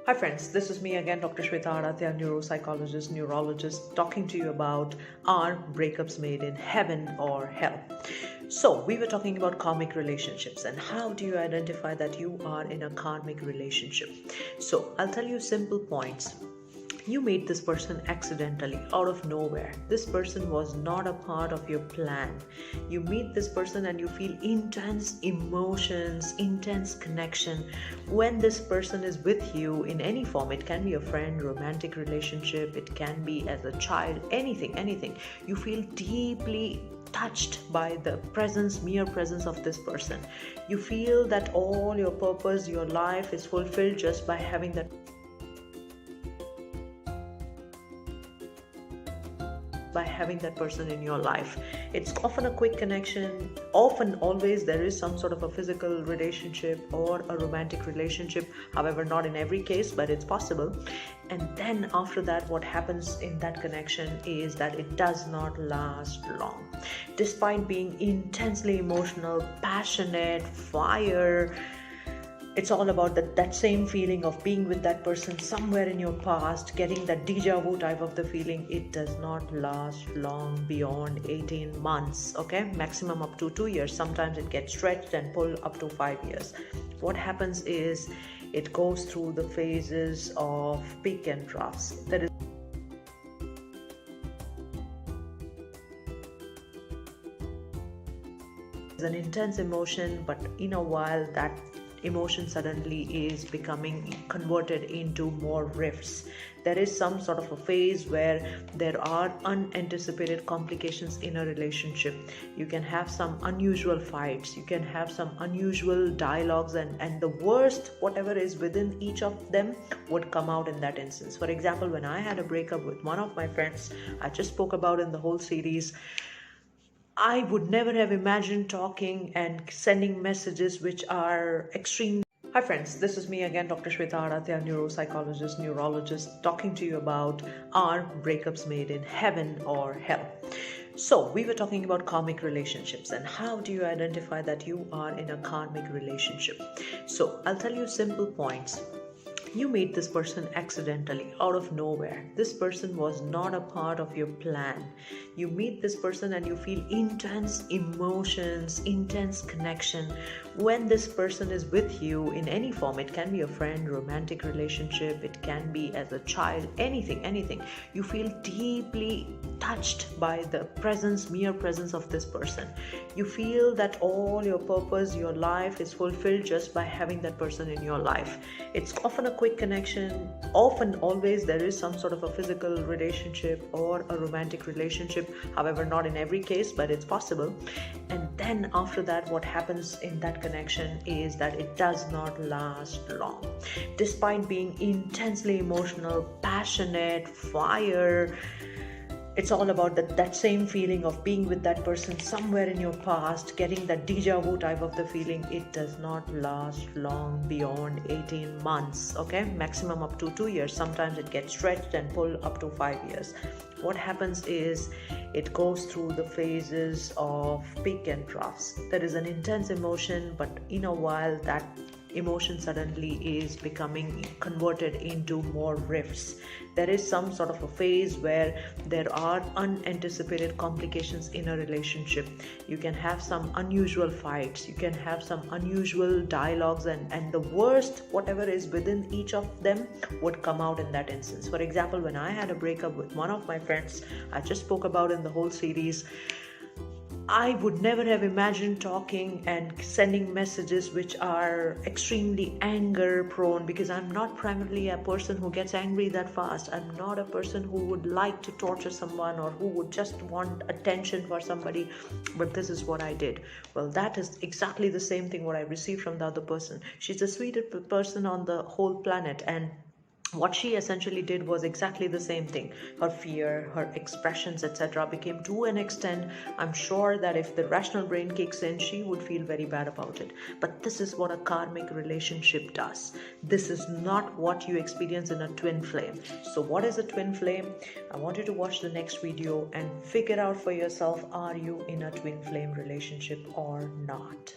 Hi friends, this is me again, Dr. Shweta Aratya, neuropsychologist, neurologist, talking to you about are breakups made in heaven or hell? So, we were talking about karmic relationships and how do you identify that you are in a karmic relationship? So, I'll tell you simple points. You meet this person accidentally, out of nowhere. This person was not a part of your plan. You meet this person and you feel intense emotions, intense connection. When this person is with you in any form, it can be a friend, romantic relationship, it can be as a child, anything. You feel deeply touched by the mere presence of this person. You feel that all your purpose, your life is fulfilled just by having that person in your life. It's often a quick connection. Often, always, there is some sort of a physical relationship or a romantic relationship. However, not in every case, but it's possible. And then after that, what happens in that connection is that it does not last long. Despite being intensely emotional, passionate, fire, it's all about that same feeling of being with that person somewhere in your past, getting that deja vu type of the feeling. It does not last long beyond 18 months, okay? Maximum up to 2 years. Sometimes it gets stretched and pulled up to 5 years. What happens is it goes through the phases of peak and troughs. There is an intense emotion, but in a while that emotion suddenly is becoming converted into more rifts. There is some sort of a phase where there are unanticipated complications in a relationship. You can have some unusual fights, you can have some unusual dialogues, and the worst, whatever is within each of them, would come out in that instance. For example, when I had a breakup with one of my friends, I just spoke about in the whole series, I would never have imagined talking and sending messages which are extreme. Hi friends, this is me again, Dr. Shweta Aratya, neuropsychologist, neurologist, talking to you about are breakups made in heaven or hell? So, we were talking about karmic relationships and how do you identify that you are in a karmic relationship? So, I'll tell you simple points. You meet this person accidentally, out of nowhere. This person was not a part of your plan. You meet this person and you feel intense emotions, intense connection. When this person is with you in any form, it can be a friend, romantic relationship, it can be as a child, anything. You feel deeply touched by the mere presence of this person. You feel that all your purpose, your life is fulfilled just by having that person in your life. It's often a quick connection. Often, always, there is some sort of a physical relationship or a romantic relationship. However, not in every case, but it's possible. And then after that, what happens in that connection is that it does not last long. Despite being intensely emotional, passionate, fire, it's all about that same feeling of being with that person somewhere in your past, getting that deja vu type of the feeling. It does not last long beyond 18 months, okay? Maximum up to 2 years. Sometimes it gets stretched and pulled up to 5 years. What happens is it goes through the phases of peak and troughs. There is an intense emotion, but in a while that emotion suddenly is becoming converted into more rifts. There is some sort of a phase where there are unanticipated complications in a relationship. You can have some unusual fights, you can have some unusual dialogues, and the worst, whatever is within each of them, would come out in that instance. For example, when I had a breakup with one of my friends, I just spoke about in the whole series, I would never have imagined talking and sending messages which are extremely anger prone, because I'm not primarily a person who gets angry that fast. I'm not a person who would like to torture someone or who would just want attention for somebody, but this is what I did. Well, that is exactly the same thing what I received from the other person. She's the sweetest person on the whole planet, and what she essentially did was exactly the same thing. Her fear, her expressions, etc., became to an extent, I'm sure that if the rational brain kicks in, she would feel very bad about it. But this is what a karmic relationship does. This is not what you experience in a twin flame. So what is a twin flame? I want you to watch the next video and figure out for yourself, are you in a twin flame relationship or not?